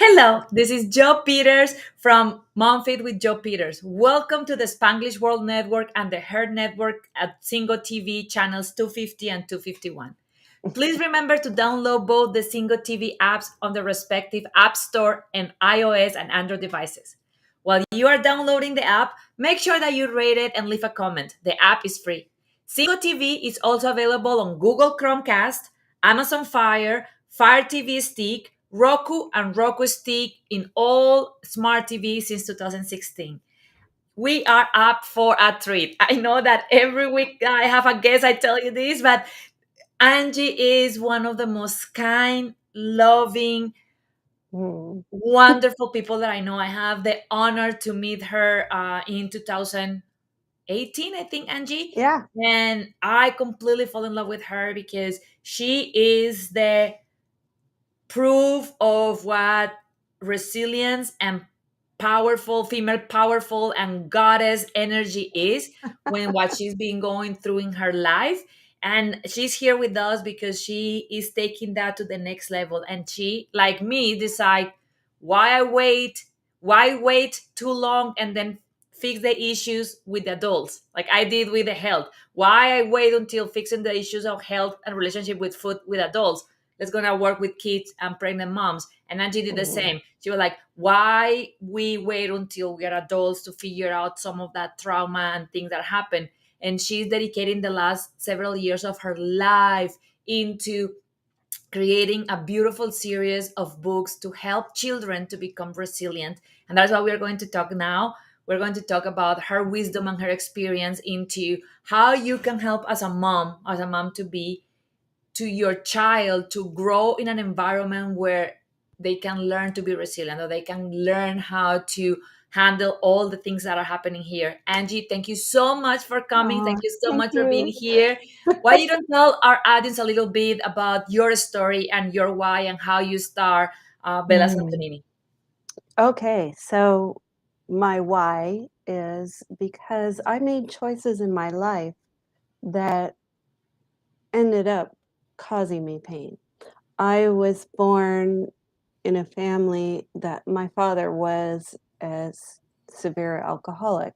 Hello, this is Joe Peters from MomFit with Joe Peters. Welcome to the Spanglish World Network and the Herd Network at Singo TV channels 250 and 251. Please remember to download both the Singo TV apps on the respective App Store and iOS and Android devices. While you are downloading the app, make sure that you rate it and leave a comment. The app is free. Singo TV is also available on Google Chromecast, Amazon Fire, Fire TV Stick, Roku, and Roku Stick in all smart TVs since 2016. We are up for a treat. I know that every week I have a guest, I tell you this, but Angie is one of the most kind, loving, Mm. wonderful people that I know. I have the honor to meet her in 2018, I think, Angie. Yeah. And I completely fall in love with her because she is the proof of what resilience and powerful female powerful and goddess energy is when what she's been going through in her life, and she's here with us because she is taking that to the next level, and she, like me, decide why wait too long and then fix the issues with the adults like I did with the health. Why I wait until fixing the issues of health and relationship with food with adults? Let's gonna work with kids and pregnant moms. And Angie did the Mhm. same. She was like, why we wait until we are adults to figure out some of that trauma and things that happen? And she's dedicating the last several years of her life into creating a beautiful series of books to help children to become resilient. And that's what we're going to talk now. We're going to talk about her wisdom and her experience into how you can help as a mom to be, to your child to grow in an environment where they can learn to be resilient, or they can learn how to handle all the things that are happening here. Angie, thank you so much for coming. Oh, Thank you so thank much for being you. here. Why you don't tell our audience a little bit about your story and your why and how you start Bella Mm. Santonini? Okay, so my why is because I made choices in my life that ended up causing me pain. I was born in a family that my father was a severe alcoholic.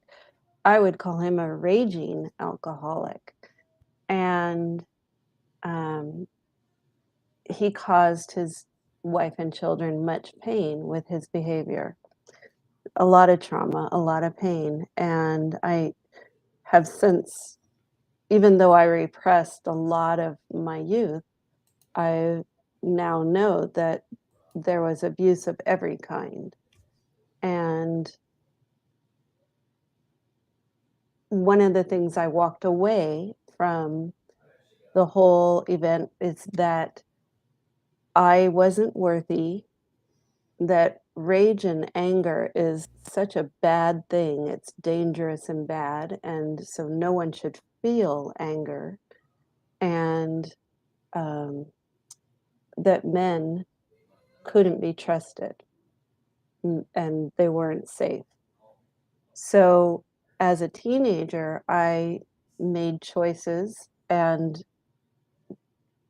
I would call him a raging alcoholic. And um, he caused his wife and children much pain with his behavior, a lot of trauma, a lot of pain. And I have since, even though I repressed a lot of my youth, I now know that there was abuse of every kind. And one of the things I walked away from the whole event is that I wasn't worthy, that rage and anger is such a bad thing. It's dangerous and bad, and so no one should feel anger, and um, that men couldn't be trusted and they weren't safe. So, as a teenager, I made choices and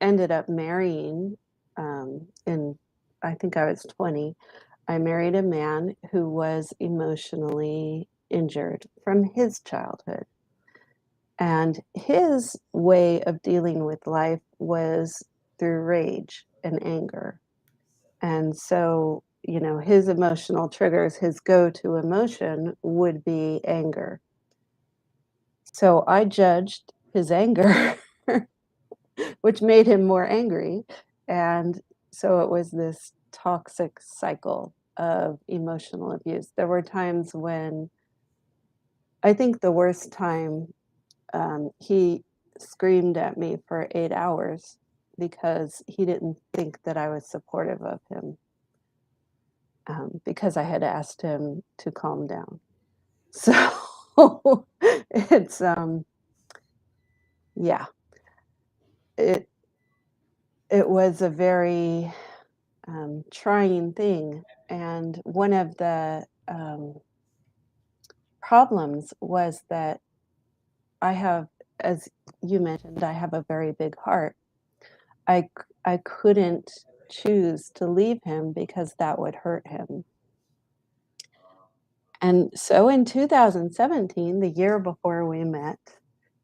ended up marrying in I think I was 20. I married a man who was emotionally injured from his childhood. And his way of dealing with life was through rage and anger. And so, his emotional triggers, his go to emotion would be anger. So I judged his anger, which made him more angry. And so it was this toxic cycle of emotional abuse. There were times when I think the worst time he screamed at me for 8 hours because he didn't think that I was supportive of him because I had asked him to calm down. So it's, yeah, it, it was a very trying thing. And one of the problems was that I have, as you mentioned, I have a very big heart. I couldn't. choose to leave him because that would hurt him. And so in 2017, the year before we met,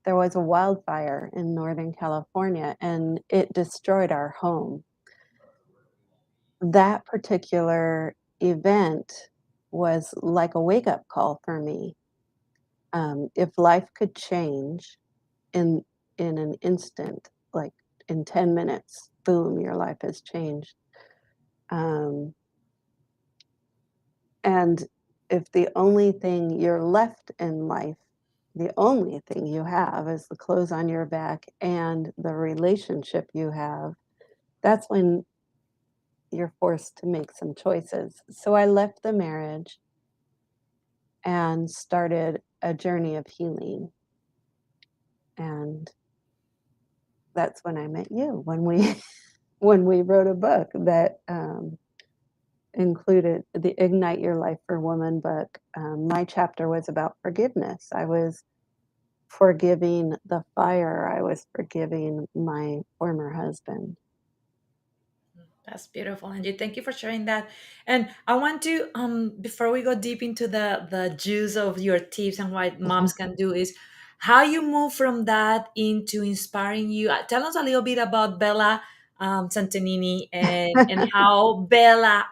there was a wildfire in Northern California and it destroyed our home. That particular event was like a wake up call for me. If life could change in an instant, like in 10 minutes, boom, your life has changed. Um, and if the only thing you're left in life, the only thing you have is the clothes on your back and the relationship you have, that's when you're forced to make some choices. So I left the marriage and started a journey of healing. And that's when I met you, when we when we wrote a book that included the Ignite Your Life for Woman book. My chapter was about forgiveness. I was forgiving the fire. I was forgiving my former husband. That's beautiful, Angie. Thank you for sharing that. And I want to, before we go deep into the juice of your tips and what Mhm. moms can do, is how you move from that into inspiring you. Tell us a little bit about Bella Santanini, and how Bella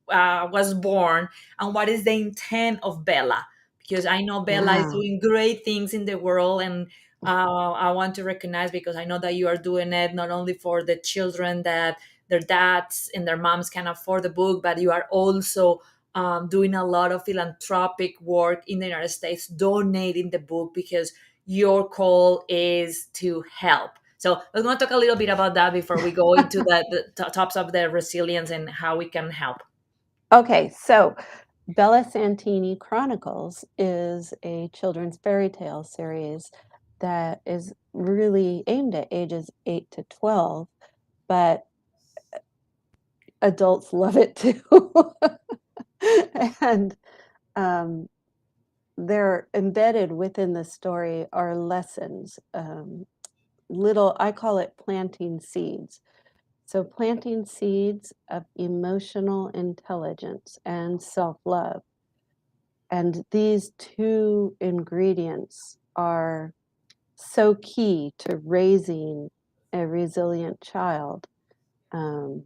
was born, and what is the intent of Bella, because I know Bella is Yeah. doing great things in the world, and I want to recognize, because I know that you are doing it not only for the children that their dads and their moms can afford the book, but you are also doing a lot of philanthropic work in the United States, donating the book, because your call is to help. So let's want to talk a little bit about that before we go into the tops of the resilience and how we can help. Okay, so Bella Santini Chronicles is a children's fairy tale series that is really aimed at ages 8 to 12, but adults love it too. And um, they're embedded within the story are lessons, little, I call it planting seeds. So, planting seeds of emotional intelligence and self love. And these two ingredients are so key to raising a resilient child, um,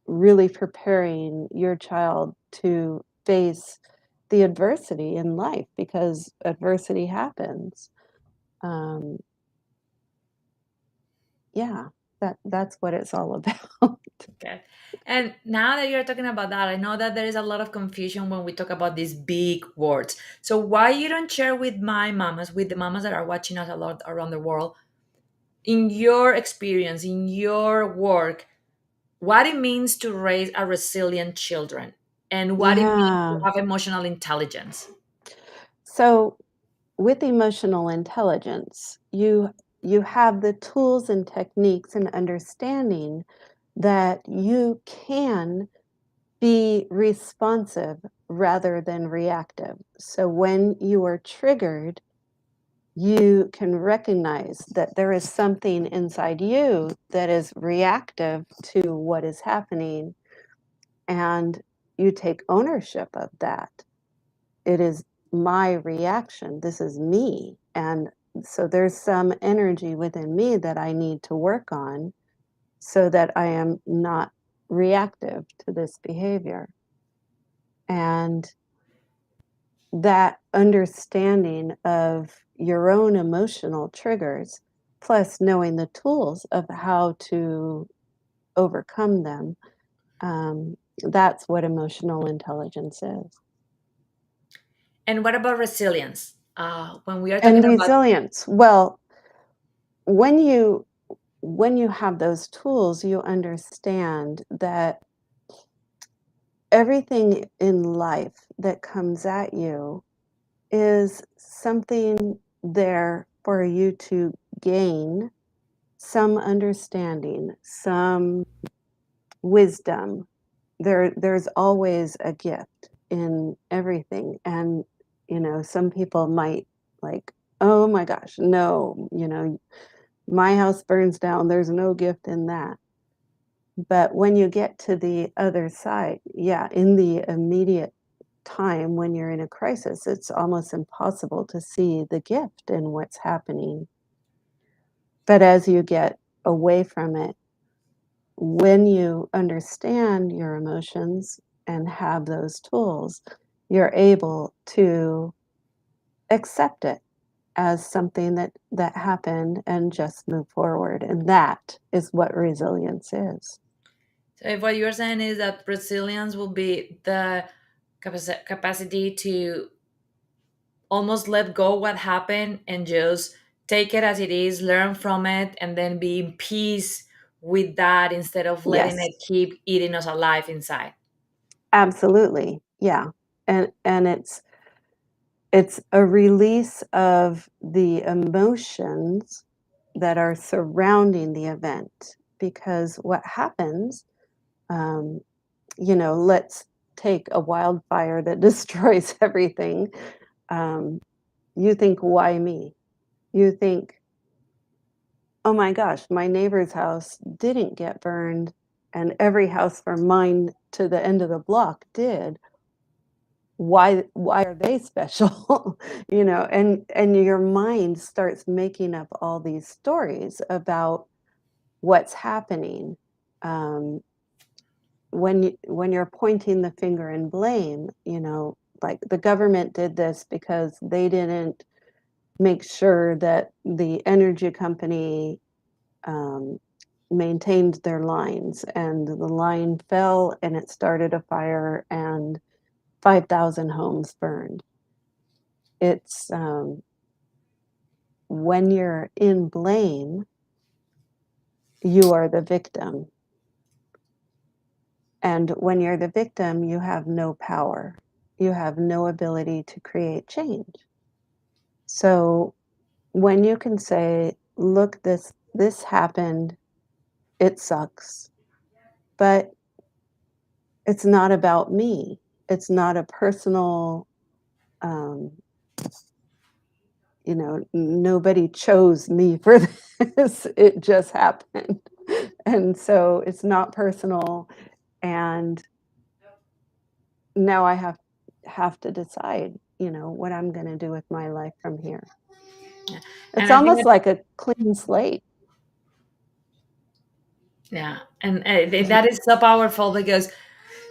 really preparing your child to face the adversity in life because adversity happens. Um, yeah, that's what it's all about. Okay. And now that you're talking about that, I know that there is a lot of confusion when we talk about these big words. So why you don't share with my mamas, with the mamas that are watching us a lot around the world, in your experience, in your work, what it means to raise a resilient children, and what it means to Yeah. have emotional intelligence. So with emotional intelligence, you have the tools and techniques and understanding that you can be responsive rather than reactive. So when you are triggered, you can recognize that there is something inside you that is reactive to what is happening, and you take ownership of that. It is my reaction. This is me. And so there's some energy within me that I need to work on so that I am not reactive to this behavior. And that understanding of your own emotional triggers, plus knowing the tools of how to overcome them, that's what emotional intelligence is. And what about resilience? When we are And talking about, resilience, well, when you have those tools, you understand that everything in life that comes at you is something there for you to gain some understanding, some wisdom. There's always a gift in everything. And, some people might like, oh my gosh, no, my house burns down. There's no gift in that. But when you get to the other side, yeah, in the immediate time when you're in a crisis, it's almost impossible to see the gift in what's happening. But as you get away from it, when you understand your emotions and have those tools, you're able to accept it as something that happened and just move forward, and that is what resilience is. So if what you're saying is that resilience will be the capacity to almost let go what happened and just take it as it is, learn from it, and then be in peace with that instead of letting Yes, it keep eating us alive inside. absolutely, yeah, and it's a release of the emotions that are surrounding the event, because what happens, um, let's take a wildfire that destroys everything. Um, you think, "Why me?" You think, "Oh my gosh, my neighbor's house didn't get burned, and every house from mine to the end of the block did. Why are they special?" And your mind starts making up all these stories about what's happening. Um, when you're pointing the finger and blame, like the government did this because they didn't make sure that the energy company um, maintained their lines, and the line fell and it started a fire and 5,000 homes burned. It's when you're in blame, you are the victim. And when you're the victim, you have no power. You have no ability to create change. So when you can say, look, this happened, it sucks, but it's not about me. It's not a personal, um, nobody chose me for this. It just happened. And so it's not personal. And now I have to decide, what I'm gonna do with my life from here. Yeah. It's And I think almost that, like a clean slate. yeah, and that is so powerful because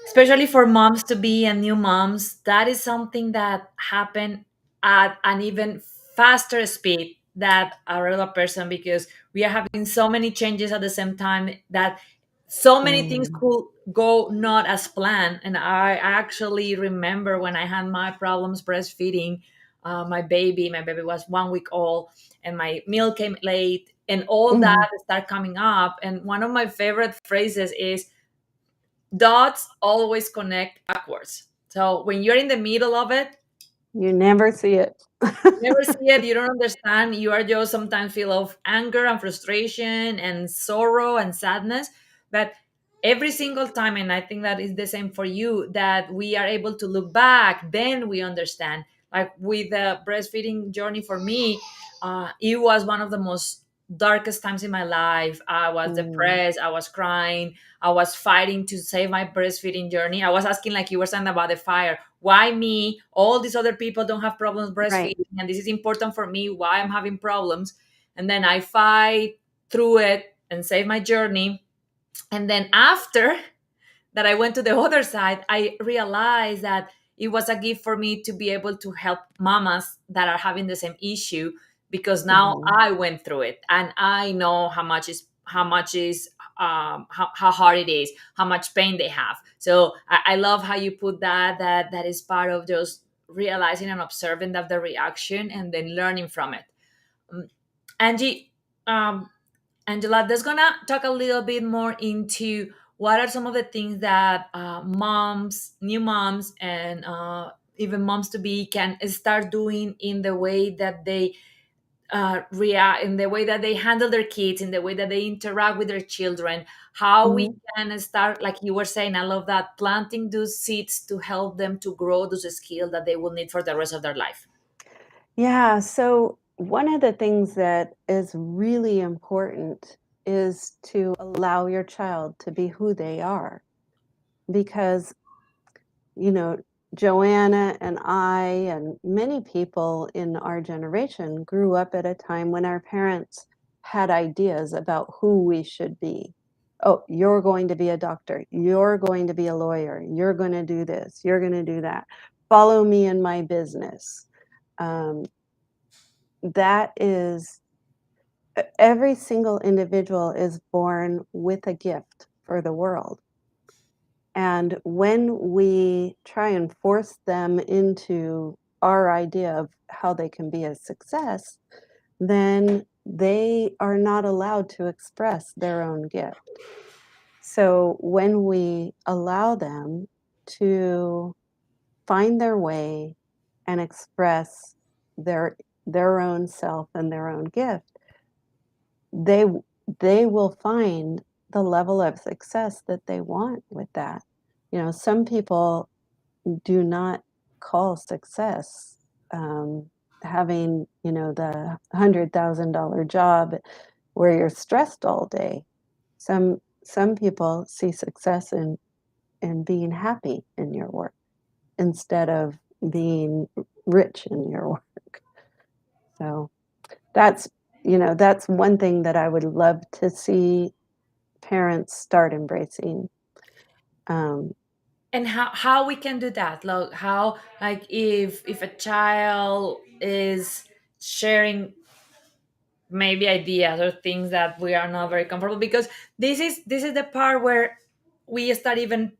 especially for moms to be and new moms, that is something that happen at an even faster speed than a regular person because we are having so many changes at the same time that so many things Mm, could go not as planned. And I actually remember when I had my problems breastfeeding my baby was 1 week old, and my meal came late, and all that mhm. start coming up. And one of my favorite phrases is dots always connect backwards. So when you're in the middle of it, You never see it. you never see it, you don't understand. You are just sometimes feel of anger and frustration and sorrow and sadness. But every single time, and I think that is the same for you, that we are able to look back, then we understand. Like with the breastfeeding journey for me, it was one of the most darkest times in my life. I was Mm, depressed, I was crying, I was fighting to save my breastfeeding journey. I was asking, like you were saying about the fire, why me? All these other people don't have problems right. breastfeeding, and this is important for me. Why I'm having problems? And then I fight through it and save my journey. And then after that, I went to the other side, I realized that it was a gift for me to be able to help mamas that are having the same issue, because now Mhm. I went through it and I know how hard it is, how much pain they have. So I love how you put that is part of just realizing and observing that the reaction and then learning from it. Um, Angie, um, Angela, that's gonna talk a little bit more into what are some of the things that moms, new moms, and even moms to be can start doing in the way that they react, in the way that they handle their kids, in the way that they interact with their children. How we Mhm. can start, like you were saying, I love that, planting those seeds to help them to grow those skills that they will need for the rest of their life. Yeah, so one of the things that is really important is to allow your child to be who they are because, you know, Joanna and I and many people in our generation grew up at a time when our parents had ideas about who we should be. Oh, you're going to be a doctor. You're going to be a lawyer. You're going to do this. You're going to do that. Follow me in my business. Um, that is, every single individual is born with a gift for the world. And when we try and force them into our idea of how they can be a success, then they are not allowed to express their own gift. So when we allow them to find their way and express their their own self and their own gift, they they will find the level of success that they want with that. Some people do not call success, um, having, the $100,000 job where you're stressed all day. Some people see success in being happy in your work instead of being rich in your work. So that's that's one thing that I would love to see parents start embracing. Um, And how we can do that, like how, like if a child is sharing maybe ideas or things that we are not very comfortable, because this is the part where we start even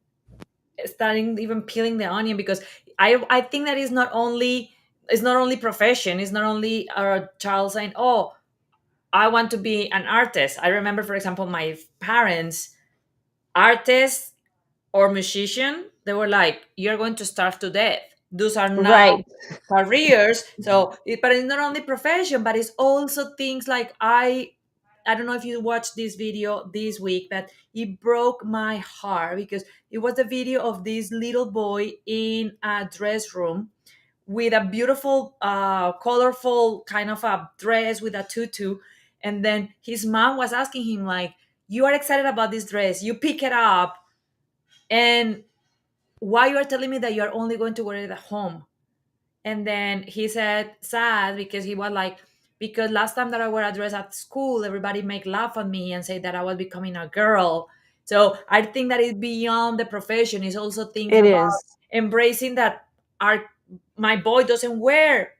starting even peeling the onion, because I think that is not only, it's not only profession, it's not only our child saying, oh, I want to be an artist. I remember, for example, my parents, artists or musician, they were like, you're going to starve to death. Those are not right. careers. So but it's not only profession, but it's also things like, I don't know if you watched this video this week, but it broke my heart because it was a video of this little boy in a dress room with a beautiful, colorful kind of a dress with a tutu. And then his mom was asking him, like, you are excited about this dress, you pick it up, and why you are telling me that you are only going to wear it at home? And then he said, sad, because he was like, because last time that I wore a dress at school, everybody make laugh at me and say that I was becoming a girl. So I think that it's beyond the profession. It's also things It about is. embracing that our my boy doesn't wear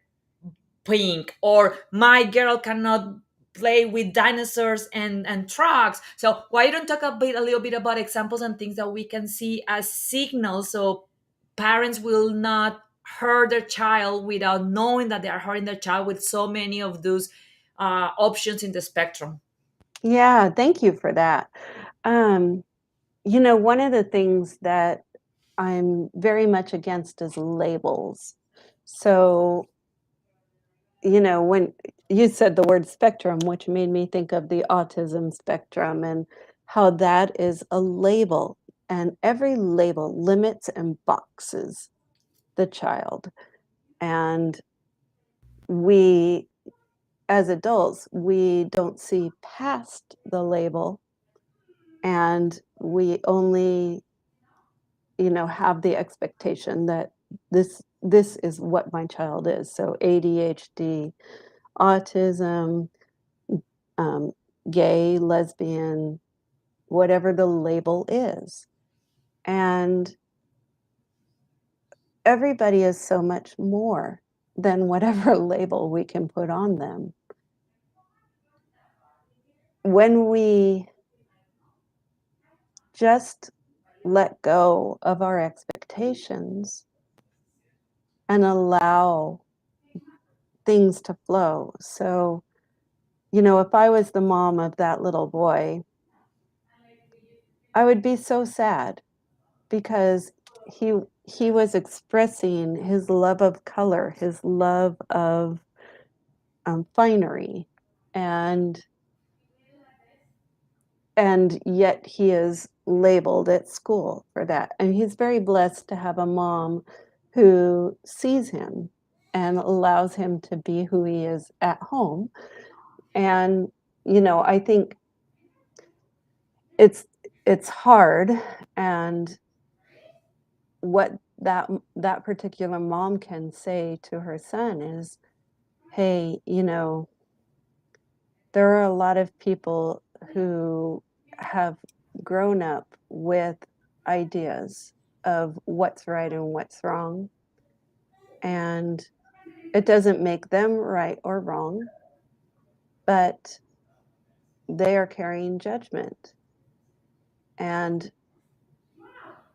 pink, or my girl cannot play with dinosaurs and trucks. So why don't talk a little bit about examples and things that we can see as signals, so parents will not hurt their child without knowing that they are hurting their child with so many of those options in the spectrum. Yeah, thank you for that. Um, one of the things that I'm very much against is labels. So, when you said the word spectrum, which made me think of the autism spectrum and how that is a label, and every label limits and boxes the child. And we, as adults, we don't see past the label, and we only, have the expectation that this is what my child is. So ADHD, autism, um, gay, lesbian, whatever the label is. And everybody is so much more than whatever label we can put on them. When we just let go of our expectations and allow things to flow. So, if I was the mom of that little boy, I would be so sad because he was expressing his love of color, his love of finery, and yet he is labeled at school for that. And he's very blessed to have a mom who sees him and allows him to be who he is at home. And I think it's it's hard, and what that particular mom can say to her son is, "Hey, there are a lot of people who have grown up with ideas of what's right and what's wrong, and it doesn't make them right or wrong, but they are carrying judgment. And,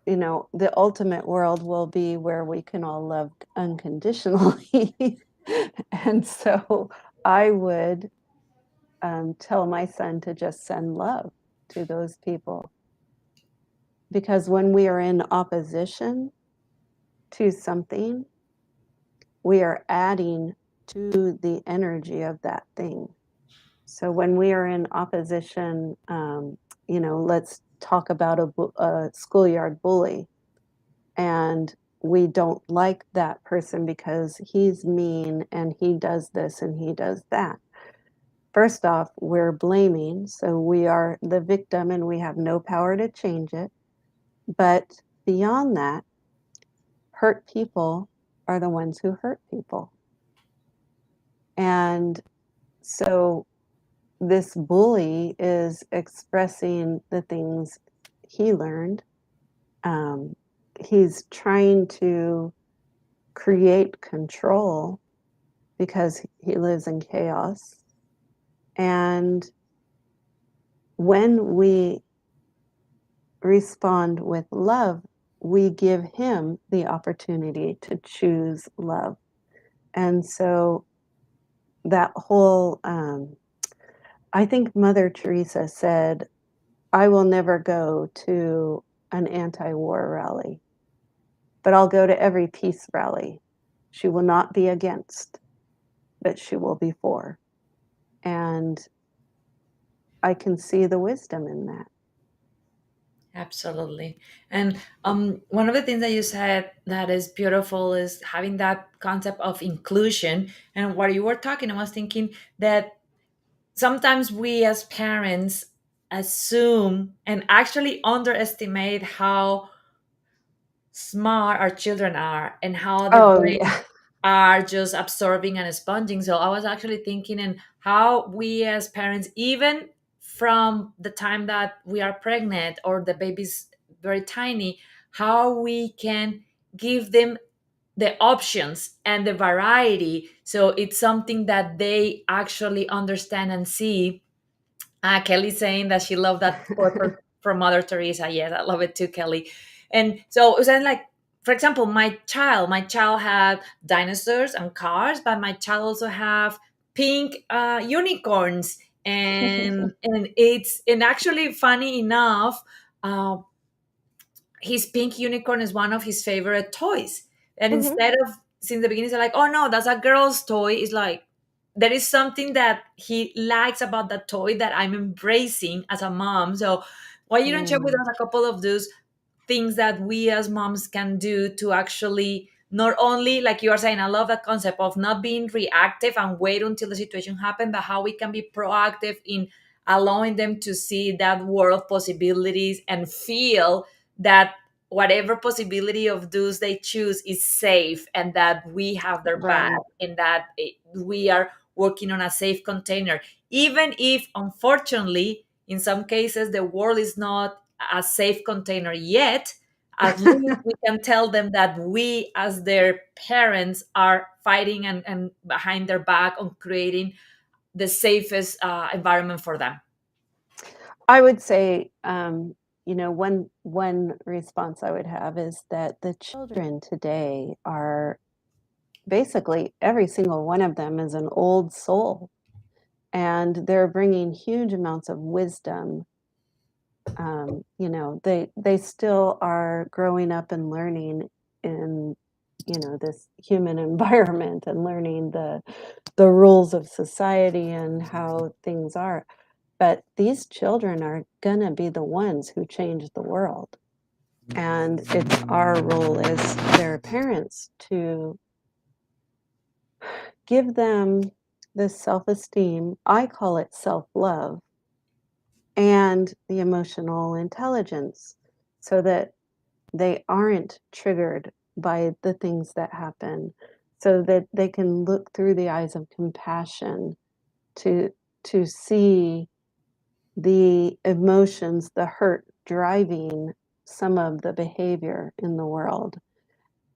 the ultimate world will be where we can all love unconditionally." And so I would tell my son to just send love to those people. Because when we are in opposition to something, we are adding to the energy of that thing. So when we are in opposition, let's talk about a schoolyard bully, and we don't like that person because he's mean and he does this and he does that. First off, we're blaming, so we are the victim and we have no power to change it. But beyond that, hurt people are the ones who hurt people. And so this bully is expressing the things he learned. Um, he's trying to create control because he lives in chaos. And when we respond with love, we give him the opportunity to choose love. And so that whole, I think Mother Teresa said, "I will never go to an anti war rally, but I'll go to every peace rally. She will not be against, but she will be for." And I can see the wisdom in that. Absolutely. And one of the things that you said that is beautiful is having that concept of inclusion. And what you were talking, I was thinking that sometimes we as parents assume and actually underestimate how smart our children are and how their Oh, brains yeah. are just absorbing and sponging. So I was actually thinking and how we as parents, even from the time that we are pregnant or the baby's very tiny, how we can give them the options and the variety. So it's something that they actually understand and see. Kelly saying that she loved that quote from Mother Teresa. Yes, I love it too, Kelly. And so it was like, for example, my child had dinosaurs and cars, but my child also have pink unicorns, and it's and actually funny enough, uh, his pink unicorn is one of his favorite toys. And Mhm. instead of since the beginning, they're like, oh no, that's a girl's toy. It's like there is something that he likes about that toy that I'm embracing as a mom. So why you don't share with Mm, us a couple of those things that we as moms can do to actually not only like you are saying, I love that concept of not being reactive and wait until the situation happens, but how we can be proactive in allowing them to see that world of possibilities and feel that whatever possibility of those they choose is safe, and that we have their back, right. and that we are working on a safe container, even if unfortunately in some cases the world is not a safe container yet. At least we can tell them that we as their parents are fighting and behind their back on creating the safest environment for them. I would say, one response I would have is that the children today are basically every single one of them is an old soul, and they're bringing huge amounts of wisdom. They still are growing up and learning in, this human environment and learning the rules of society and how things are. But these children are gonna be the ones who change the world. And it's our role as their parents to give them the self-esteem. I call it self-love, and the emotional intelligence so that they aren't triggered by the things that happen, so that they can look through the eyes of compassion to see the emotions, the hurt driving some of the behavior in the world,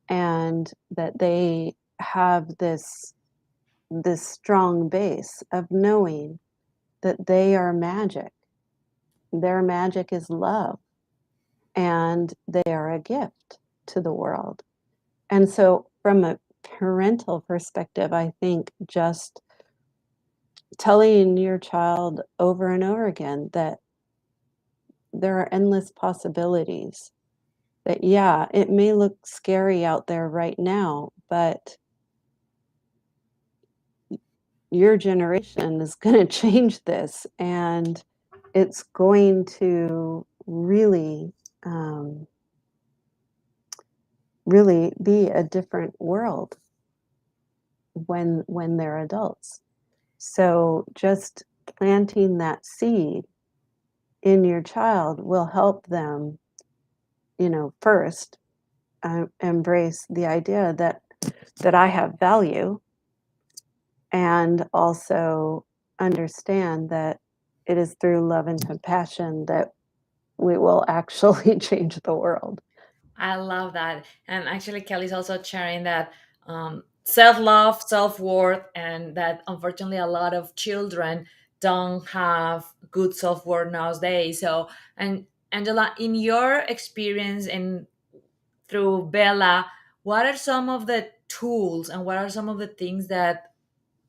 and that they have this strong base of knowing that they are magic. Their magic is love, and they are a gift to the world. And so, from a parental perspective, I think just telling your child over and over again that there are endless possibilities, that, yeah, it may look scary out there right now, but your generation is going to change this, and it's going to really, um, really be a different world when they're adults. So just planting that seed in your child will help them, first embrace the idea that I have value, and also understand that it is through love and compassion that we will actually change the world. I love that. And actually, Kelly's also sharing that self love, self worth, and that unfortunately a lot of children don't have good self worth nowadays. So, and Angela, in your experience and through Bella, what are some of the tools and what are some of the things that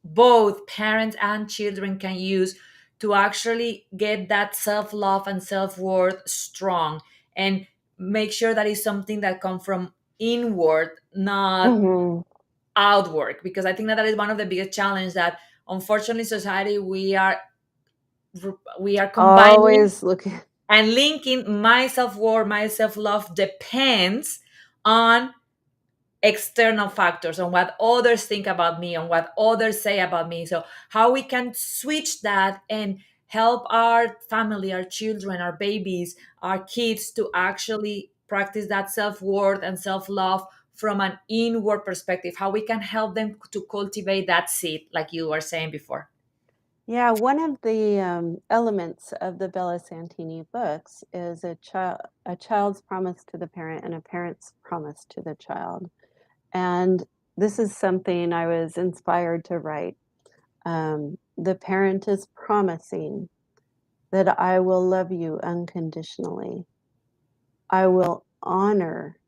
both parents and children can use to actually get that self love and self worth strong and make sure that is something that come from inward, not Mhm. outward? Because I think that that is one of the biggest challenge that unfortunately society we are combining Always looking. and linking my self worth, my self love depends on external factors, on what others think about me, on what others say about me. So how we can switch that and help our family, our children, our babies, our kids to actually practice that self-worth and self-love from an inward perspective, how we can help them to cultivate that seed like you were saying before. Yeah, one of the elements of the Bella Santini books is a child's promise to the parent and a parent's promise to the child. And this is something I was inspired to write. The parent is promising that I will love you unconditionally. I will honor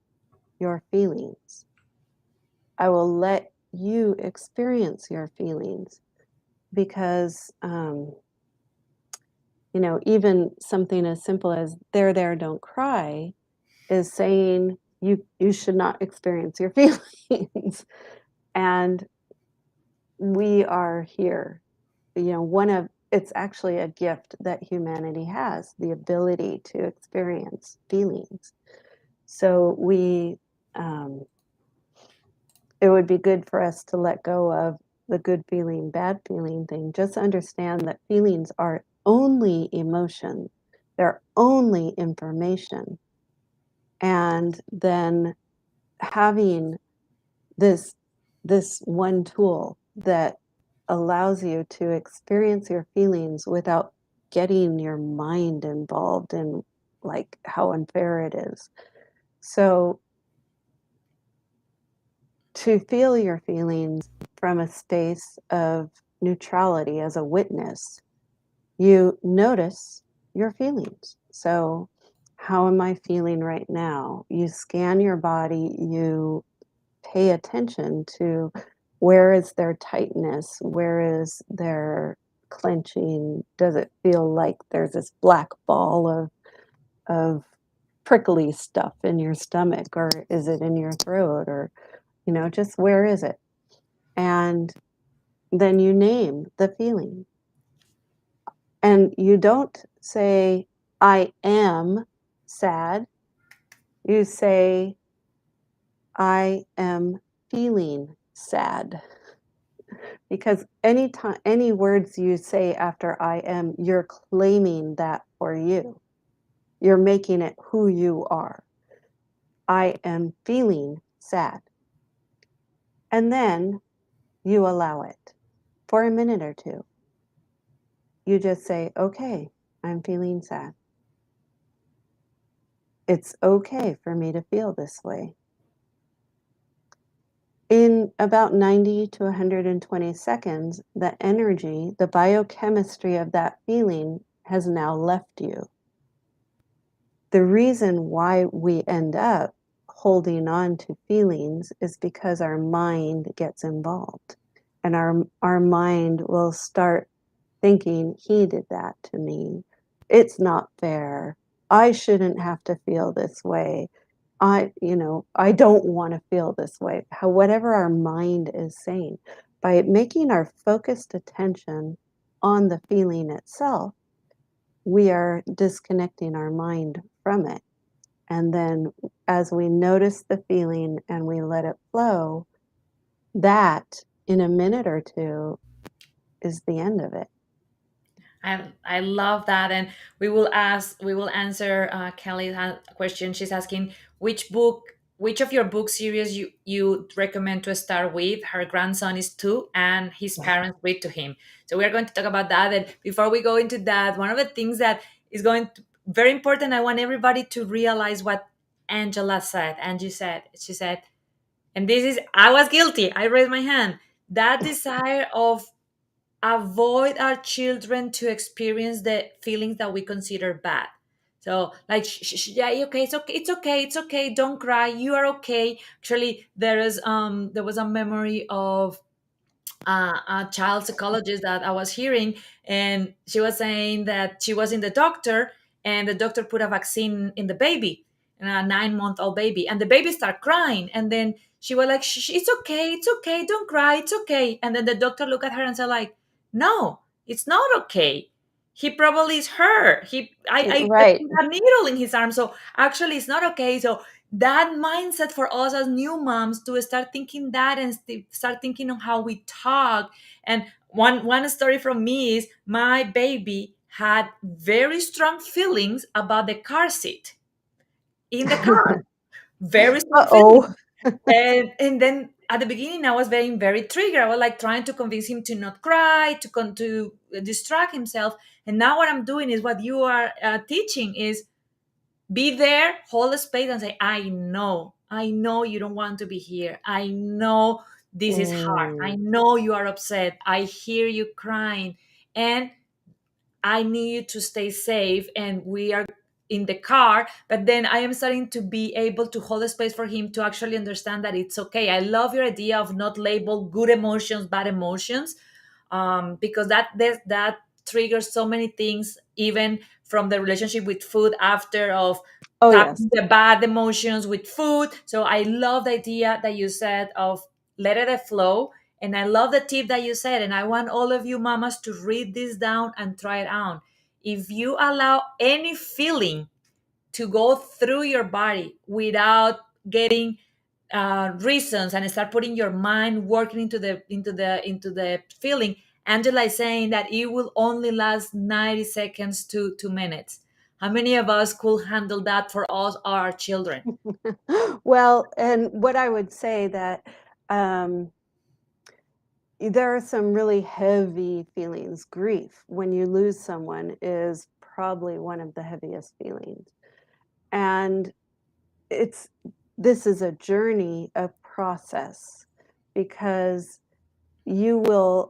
your feelings. I will let you experience your feelings because, even something as simple as there, don't cry is saying you should not experience your feelings. And we are here. One of it's actually a gift that humanity has, the ability to experience feelings. So um, it would be good for us to let go of the good feeling, bad feeling thing. Just understand that feelings are only emotion, they're only information. And then having this this one tool that allows you to experience your feelings without getting your mind involved in like how unfair it is. So to feel your feelings from a space of neutrality as a witness, you notice your feelings. So how am I feeling right now? You scan your body, you pay attention to where is their tightness, where is their clenching, does it feel like there's this black ball of prickly stuff in your stomach, or is it in your throat, or just where is it? And then you name the feeling, and you don't say I am sad, you say I am feeling sad, because anytime any words you say after I am, you're claiming that for you. You're making it who you are. I am feeling sad. And then you allow it for a minute or two. You just say, okay, I'm feeling sad. It's okay for me to feel this way. In about 90 to 120 seconds, the energy, the biochemistry of that feeling has now left you. The reason why we end up holding on to feelings is because our mind gets involved, and our mind will start thinking, he did that to me. It's not fair. I shouldn't have to feel this way. I don't want to feel this way. Whatever our mind is saying, by making our focused attention on the feeling itself, we are disconnecting our mind from it. And then as we notice the feeling and we let it flow, that in a minute or two is the end of it. I love that, and we will answer Kelly's question. She's asking which of your book series you recommend to start with. Her grandson is 2, and his parents read to him. So we are going to talk about that. And before we go into that, one of the things that is very important. I want everybody to realize what Angela said. Angie said, she said, and this is, I was guilty. I raised my hand. That desire of avoid our children to experience the feelings that we consider bad. So like yeah, okay, it's okay, it's okay, it's okay, don't cry, you are okay. Actually, there was a memory of a child psychologist that I was hearing, and she was saying that she was in the doctor, and the doctor put a vaccine in the baby, and a 9-month-old baby, and the baby started crying, and then she was like, It's okay, it's okay, don't cry, it's okay." And then the doctor looked at her and said, like, "No, it's not okay. He probably is hurt. I Right. put a needle in his arm, so actually it's not okay." So that mindset for us as new moms to start thinking that, and start thinking on how we talk. And one story from me is my baby had very strong feelings about the car seat in the car, very strong feelings. Uh-oh. And then at the beginning I was very triggered. I was like trying to convince him to not cry, to distract himself. And now what I'm doing is what you are teaching is, be there, hold the space, and say, I know you don't want to be here. I know this is hard. I Mm. know you are upset. I hear you crying. And I need you to stay safe. And we are in the car. But then I am starting to be able to hold a space for him to actually understand that it's okay. I love your idea of not label good emotions, bad emotions, because that triggers so many things, even from the relationship with food after, of Oh, yes. tapping the bad emotions with food. So I love the idea that you said of let it flow. And I love the tip that you said, and I want all of you mamas to read this down and try it out. If you allow any feeling to go through your body without getting reasons, and start putting your mind working into the feeling, Angela is saying that it will only last 90 seconds to 2 minutes. How many of us could handle that for us, our children? Well, and what I would say that, um, there are some really heavy feelings. Grief, when you lose someone, is probably one of the heaviest feelings. And it's this is a journey, a process, because you will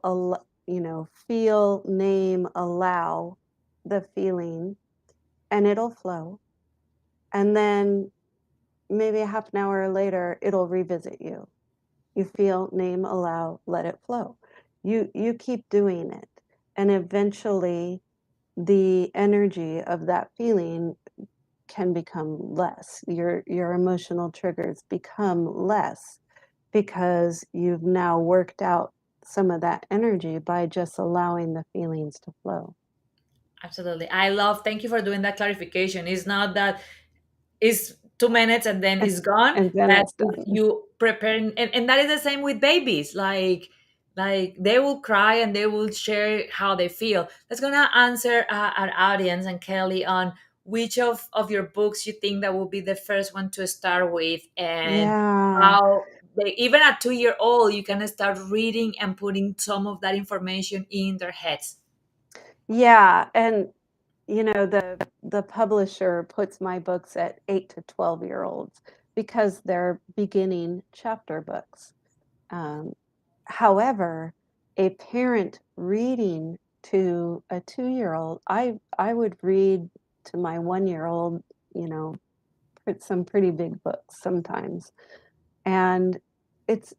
feel, name, allow the feeling, and it'll flow. And then maybe a half an hour later, it'll revisit you. You feel, name, allow, let it flow. You keep doing it. And eventually the energy of that feeling can become less. Your emotional triggers become less because you've now worked out some of that energy by just allowing the feelings to flow. Absolutely. Thank you for doing that clarification. It's not that it's 2 minutes and then And it's gone. and then That it's done. you preparing, and that is the same with babies. Like, Like they will cry and they will share how they feel. That's gonna answer our audience and Kelly on which of your books you think that will be the first one to start with, and Yeah. how they, even at 2 year old, you can start reading and putting some of that information in their heads. Yeah, and, the publisher puts my books at 8 to 12-year-olds because they're beginning chapter books. Um, However, a parent reading to a 2-year-old, I would read to my 1-year-old, you know, some pretty big books sometimes, and it's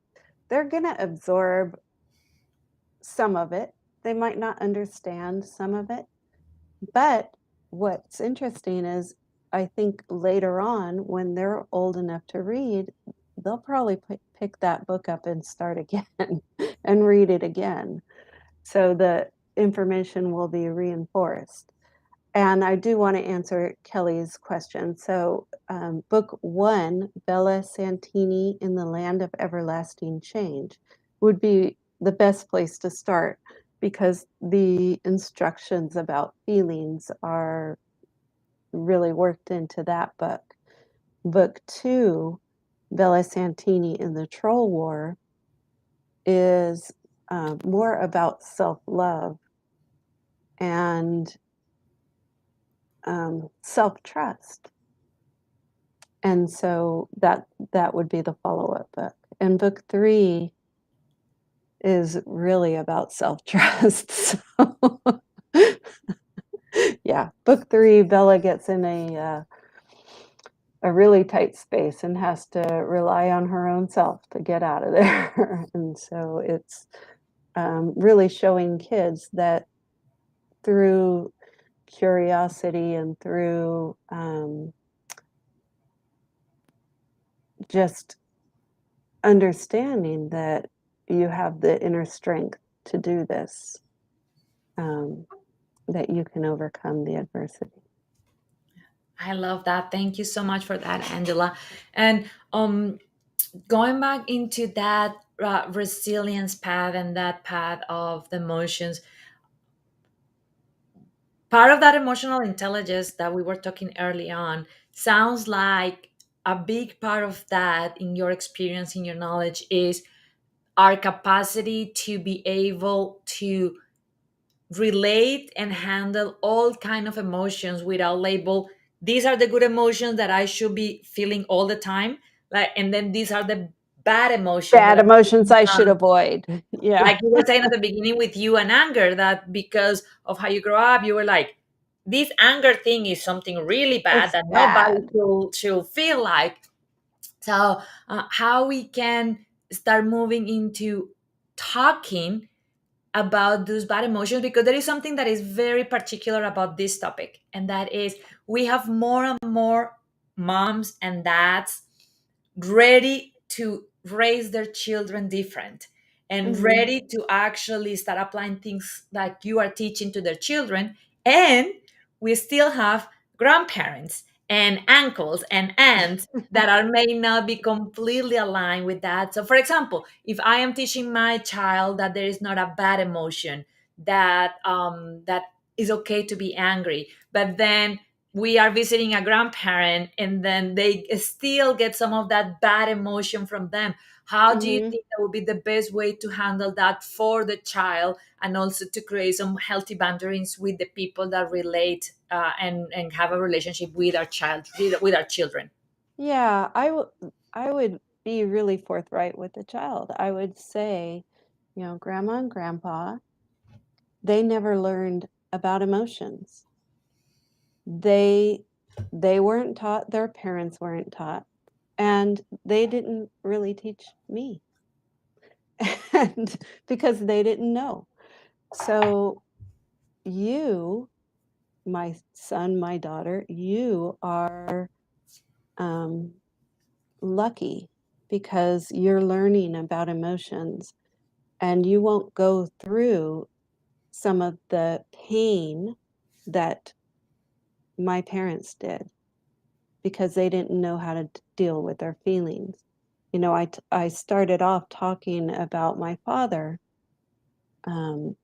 they're gonna absorb some of it. They might not understand some of it, but what's interesting is I think later on when they're old enough to read, they'll probably pick that book up and start again and read it again. So the information will be reinforced. And I do want to answer Kelly's question. So, book one, Bella Santini in the Land of Everlasting Change, would be the best place to start because the instructions about feelings are really worked into that book. Book two, Bella Santini in the Troll War, is more about self love and self trust. And so that would be the follow-up book. And book 3 is really about self-trust. So yeah, book 3, Bella gets in a really tight space and has to rely on her own self to get out of there. And so it's really showing kids that through curiosity and through just understanding that you have the inner strength to do this, um, that you can overcome the adversity. I love that. Thank you so much for that, Angela. And going back into that resilience path and that path of the emotions, part of that emotional intelligence that we were talking early on sounds like a big part of that in your experience, in your knowledge, is our capacity to be able to relate and handle all kind of emotions without label. These are the good emotions that I should be feeling all the time, like, and then these are the bad emotions that Bad I emotions I should should, avoid. Yeah, like you were saying at the beginning with you and anger, that because of how you grow up, you were like, this anger thing is something really bad it's that nobody bad. should feel like. So how we can start moving into talking about those bad emotions, because there is something that is very particular about this topic, and that is we have more and more moms and dads ready to raise their children different and Mhm. ready to actually start applying things that you are teaching to their children. And we still have grandparents and uncles and aunts that are may not be completely aligned with that. So for example, if I am teaching my child that there is not a bad emotion, that that is okay to be angry, but then we are visiting a grandparent and then they still get some of that bad emotion from them, how do you Mhm. think that would be the best way to handle that for the child, and also to create some healthy boundaries with the people that relate and have a relationship with our child, with our children? Yeah, I would be really forthright with the child. I would say, grandma and grandpa, they never learned about emotions. They they weren't taught, their parents weren't taught, and they didn't really teach me. And because they didn't know. So you, my son, my daughter, you are um, lucky because you're learning about emotions and you won't go through some of the pain that my parents did because they didn't know how to deal with their feelings. I started off talking about my father. um,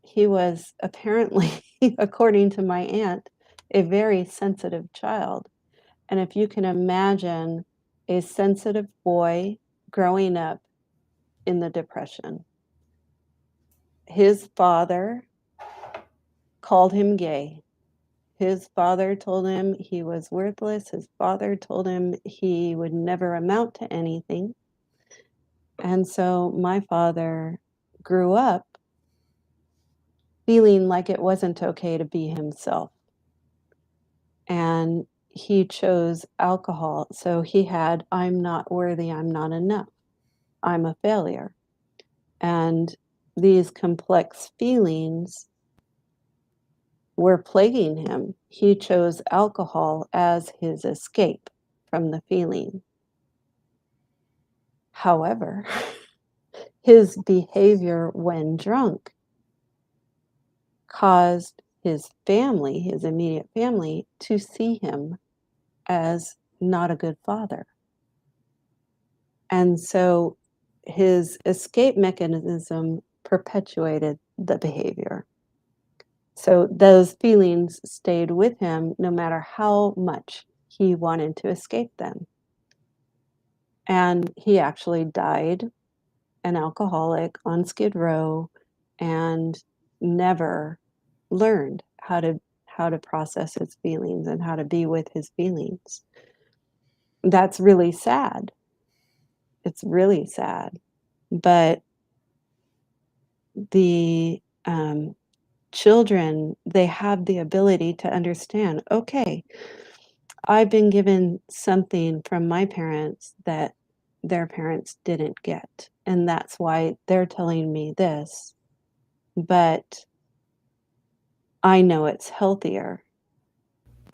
he was apparently, according to my aunt, a very sensitive child. And if you can imagine a sensitive boy growing up in the Depression, his father called him gay. His father told him he was worthless. His father told him he would never amount to anything. And so my father grew up feeling like it wasn't okay to be himself. And he chose alcohol. So he had, I'm not worthy, I'm not enough, I'm a failure. And these complex feelings were plaguing him. He chose alcohol as his escape from the feeling. However, his behavior when drunk caused his family, his immediate family, to see him as not a good father. And so his escape mechanism perpetuated the behavior. So those feelings stayed with him no matter how much he wanted to escape them. And he actually died an alcoholic on Skid Row and never learned how to process his feelings and how to be with his feelings. That's really sad. It's really sad. But the children, they have the ability to understand, okay, I've been given something from my parents that their parents didn't get. And that's why they're telling me this. But I know it's healthier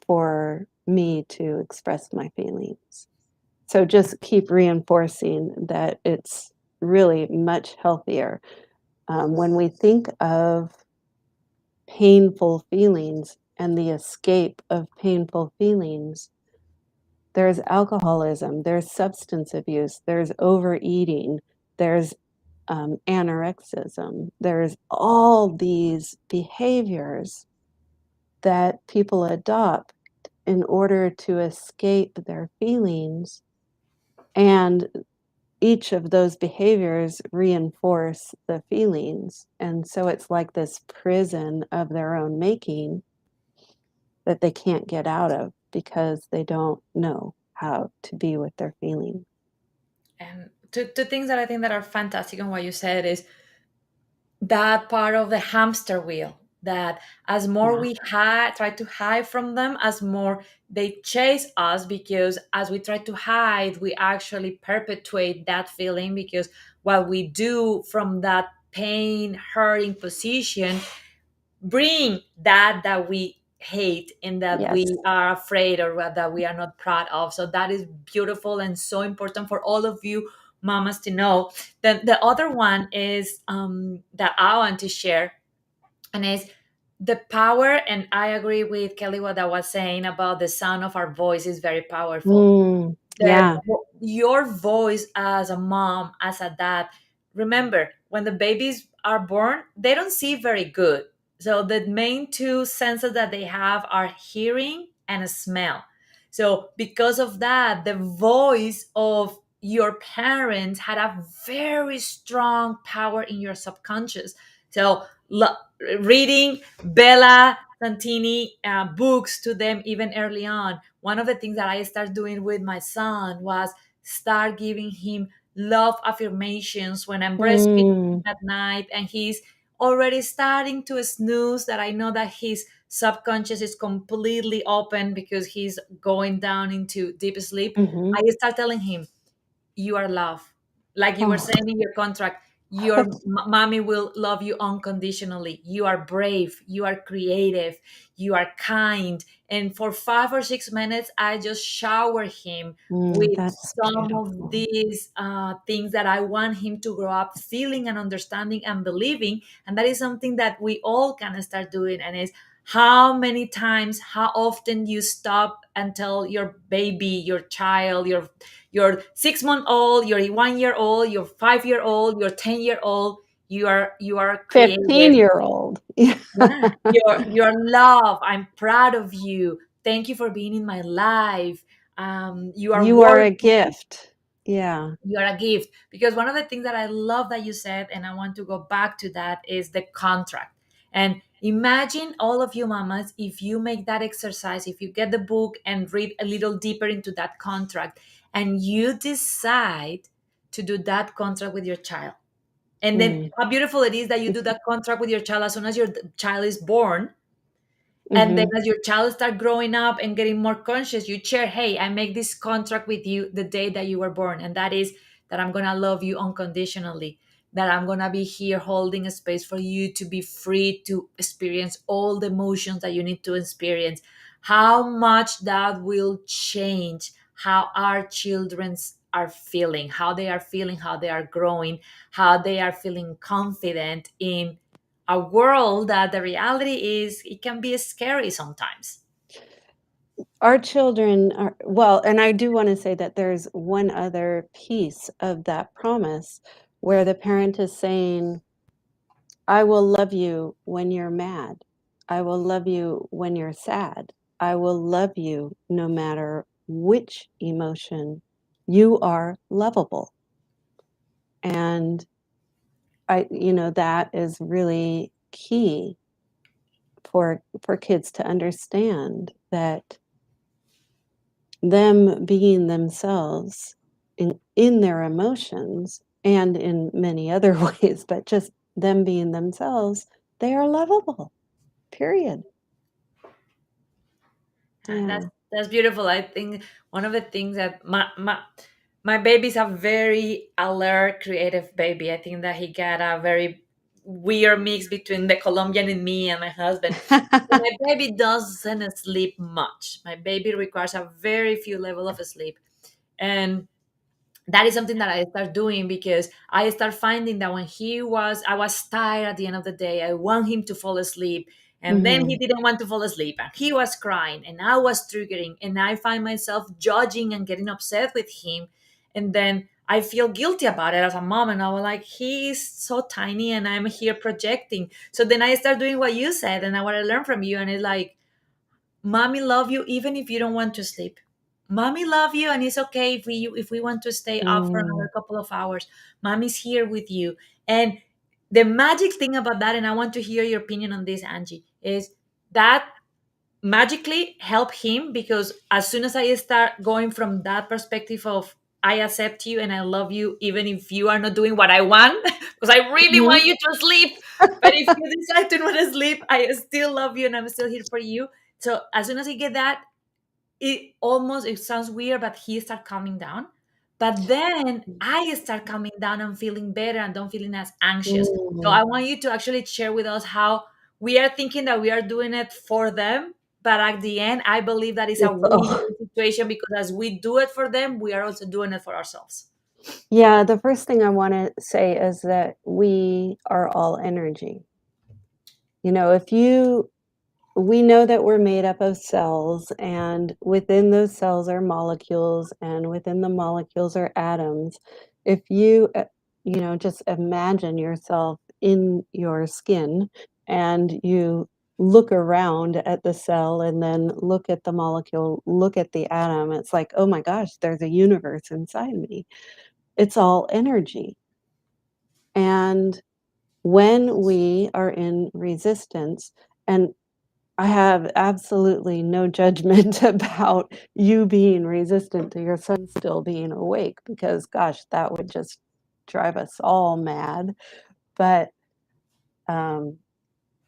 for me to express my feelings. So just keep reinforcing that it's really much healthier. When we think of painful feelings and the escape of painful feelings, there's alcoholism, there's substance abuse, there's overeating, there's anorexism, there's all these behaviors that people adopt in order to escape their feelings. And each of those behaviors reinforce the feelings. And so it's like this prison of their own making that they can't get out of because they don't know how to be with their feelings. And two things that I think that are fantastic on what you said is that part of the hamster wheel, that as more Yeah. we try to hide from them, as more they chase us, because as we try to hide we actually perpetuate that feeling, because what we do from that pain hurting position bring that we hate and that we Yes. are afraid or that we are not proud of. So that is beautiful and so important for all of you mamas to know. Then the other one is that I want to share, and is the power. And I agree with Kelly what I was saying about the sound of our voice is very powerful. Yeah. Your voice as a mom, as a dad. Remember, when the babies are born, they don't see very good. So the main two senses that they have are hearing and smell. So because of that, the voice of your parents had a very strong power in your subconscious. So reading Bella Santini books to them even early on. One of the things that I started doing with my son was start giving him love affirmations when I'm breastfeeding Mm, at night and he's already starting to snooze, that I know that his subconscious is completely open because he's going down into deep sleep. mhm. I start telling him, you are loved. Like you were Oh. saying in your contract, your mommy will love you unconditionally. You are brave, you are creative, you are kind. And for 5 or 6 minutes, I just shower him with That's some of beautiful. these things that I want him to grow up feeling and understanding and believing. And that is something that we all can start doing. And is how many times, how often you stop and tell your baby, your child, your 6 month old, your 1 year old, your 5 year old, your 10-year old, You are creative. 15-year-old. Yeah. Yeah, your love. I'm proud of you. Thank you for being in my life. You are You are a worthy. gift. Yeah. You are a gift. Because one of the things that I love that you said, and I want to go back to that, is the contract. And imagine all of you mamas, if you make that exercise, if you get the book and read a little deeper into that contract, and you decide to do that contract with your child. And then Mm. how beautiful it is that you do that contract with your child as soon as your child is born. And then Mhm. as your child start growing up and getting more conscious, you share, hey, I make this contract with you the day that you were born. And that is that I'm going to love you unconditionally, that I'm going to be here holding a space for you to be free to experience all the emotions that you need to experience. How much that will change how our children are feeling, how they are feeling, how they are growing, how they are feeling confident in a world that the reality is it can be scary sometimes. Our children are well, and I do wanna say that there's one other piece of that promise where the parent is saying, "I will love you when you're mad. I will love you when you're sad. I will love you no matter which emotion. You are lovable." And that is really key for kids to understand that them being themselves in their emotions and in many other ways, but just them being themselves, they are lovable, period. Ah, That's Yeah. that's beautiful. I think one of the things that my baby's a very alert, creative baby. I think that he got a very weird mix between the Colombian and me and my husband. My baby doesn't sleep much. My baby requires a very few level of sleep, and that is something that I start doing because I start finding that I was tired at the end of the day. I want him to fall asleep. And then he Mhm. didn't want to fall asleep. And he was crying and I was triggering. And I find myself judging and getting upset with him. And then I feel guilty about it as a mom. And I was like, he's so tiny and I'm here projecting. So then I start doing what you said and what I learned from you. And it's like, mommy love you even if you don't want to sleep. Mommy love you and it's okay if we want to stay up for Mm. another couple of hours. Mommy's here with you. And the magic thing about that, and I want to hear your opinion on this, Angie, is that magically help him because as soon as I start going from that perspective of I accept you and I love you even if you are not doing what I want because I really Mhm. want you to sleep, but if you decide to not sleep I still love you and I'm still here for you. So as soon as I get that, it sounds weird but he start calming down, but then I start calming down and feeling better and don't feeling as anxious. So Mm. I want you to actually share with us how we are thinking that we are doing it for them, but at the end I believe that is a It's oh, win-win situation because as we do it for them we are also doing it for ourselves. yeah, the first thing I wanna say is that we are all energy. If you we know that we're made up of cells, and within those cells are molecules, and within the molecules are atoms. If you just imagine yourself in your skin and you look around at the cell and then look at the molecule, look at the atom, it's like, oh my gosh, there's a universe inside me. It's all energy. And when we are in resistance, and I have absolutely no judgment about you being resistant to your son still being awake because, gosh, that would just drive us all mad. But um,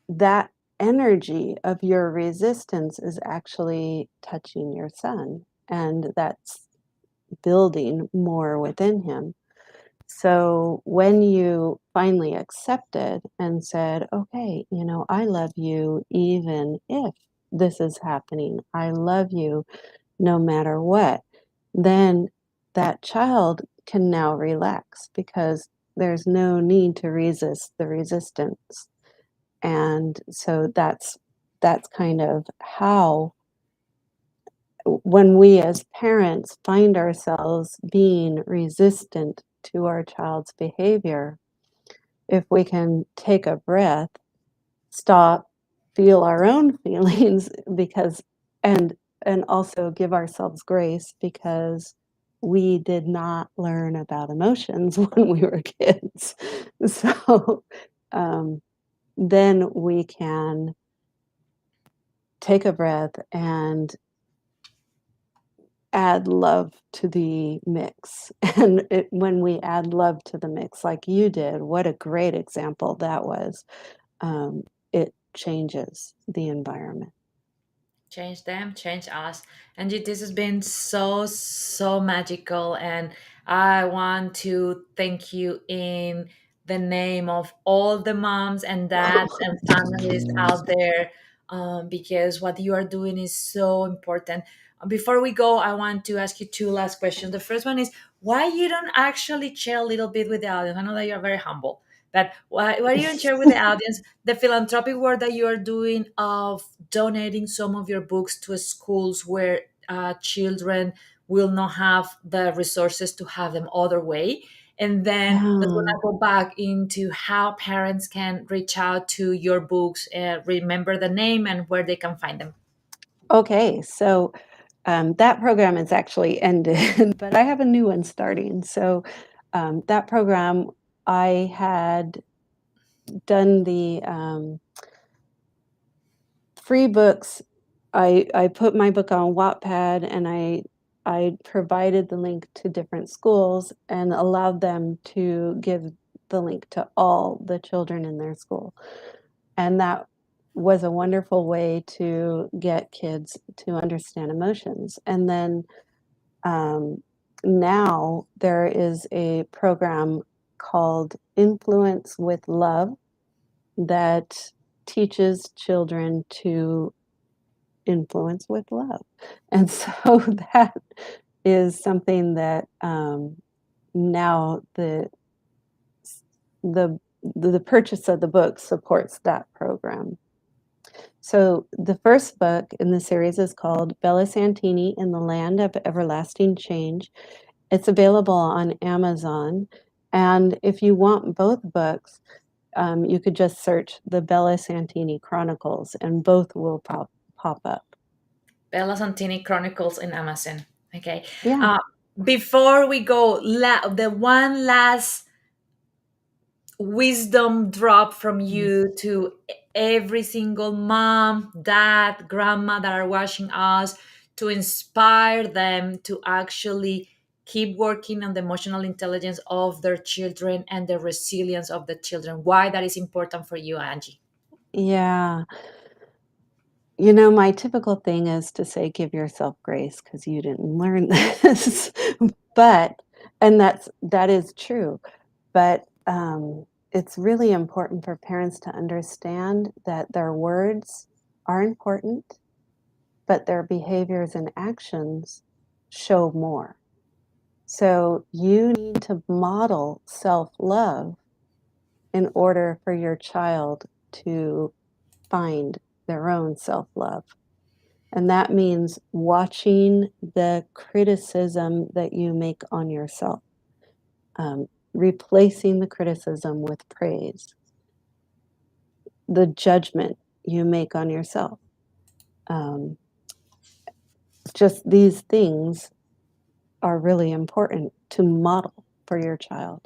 that energy of your resistance is actually touching your son, and that's building more within him. So when you finally accepted and said, okay, I love you even if this is happening, I love you no matter what, then that child can now relax because there's no need to resist the resistance. And so that's kind of how when we as parents find ourselves being resistant to our child's behavior, if we can take a breath, stop, feel our own feelings because and and also give ourselves grace because we did not learn about emotions when we were kids. So, um, then we can take a breath and add love to the mix. And when we add love to the mix like you did, what a great example that was. It changes the environment. Change them, change us. And this has been so magical. And I want to thank you in the name of all the moms and dads and families out there, because what you are doing is so important. Before we go, I want to ask you two last questions. The first one is why you don't actually share a little bit with the audience. I know that you're very humble, but why you don't share with the audience the philanthropic work that you are doing of donating some of your books to schools where children will not have the resources to have them other way, and then that's when Yeah. I go back into how parents can reach out to your books, remember the name and where they can find them. Okay, so that program is actually ended, but I have a new one starting. So that program, I had done the free books. I put my book on Wattpad and I provided the link to different schools and allowed them to give the link to all the children in their school. And that was a wonderful way to get kids to understand emotions. And then um, now there is a program called Influence with Love that teaches children to influence with love. And so that is something that now the the purchase of the book supports that program. So the first book in the series is called Bella Santini in the Land of Everlasting Change. It's available on Amazon. And if you want both books, you could just search the Bella Santini Chronicles and both will pop up. Bella Santini Chronicles in Amazon. Okay. Yeah. uh, Before we go, the one last wisdom drop from Mm. you to every single mom, dad, grandma that are watching us, to inspire them to actually keep working on the emotional intelligence of their children and the resilience of the children. Why that is important for you, Angie? Yeah. You know, my typical thing is to say, give yourself grace because you didn't learn this. But, and that is true. But it's really important for parents to understand that their words are important, but their behaviors and actions show more. So you need to model self love in order for your child to find their own self love. And that means watching the criticism that you make on yourself, replacing the criticism with praise, the judgment you make on yourself. Um, just these things are really important to model for your child.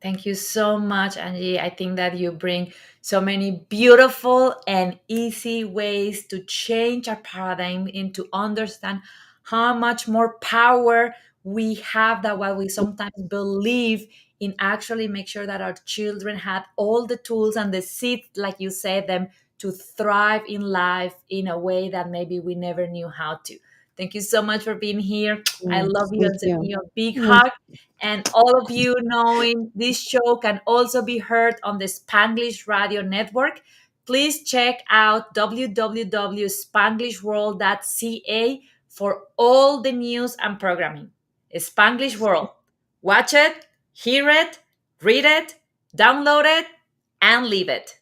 Thank you so much, Angie. I think that you bring so many beautiful and easy ways to change our paradigm and to understand how much more power we have that what we sometimes believe in actually make sure that our children had all the tools and the seeds, like you said, them to thrive in life in a way that maybe we never knew how to. Thank you so much for being here. I love you Thank and sending you. you a big Mm. hug, and all of you knowing this show can also be heard on the Spanglish Radio Network. Please check out www.spanglishworld.ca for all the news and programming. Spanglish World. Watch it, hear it, read it, download it, and leave it.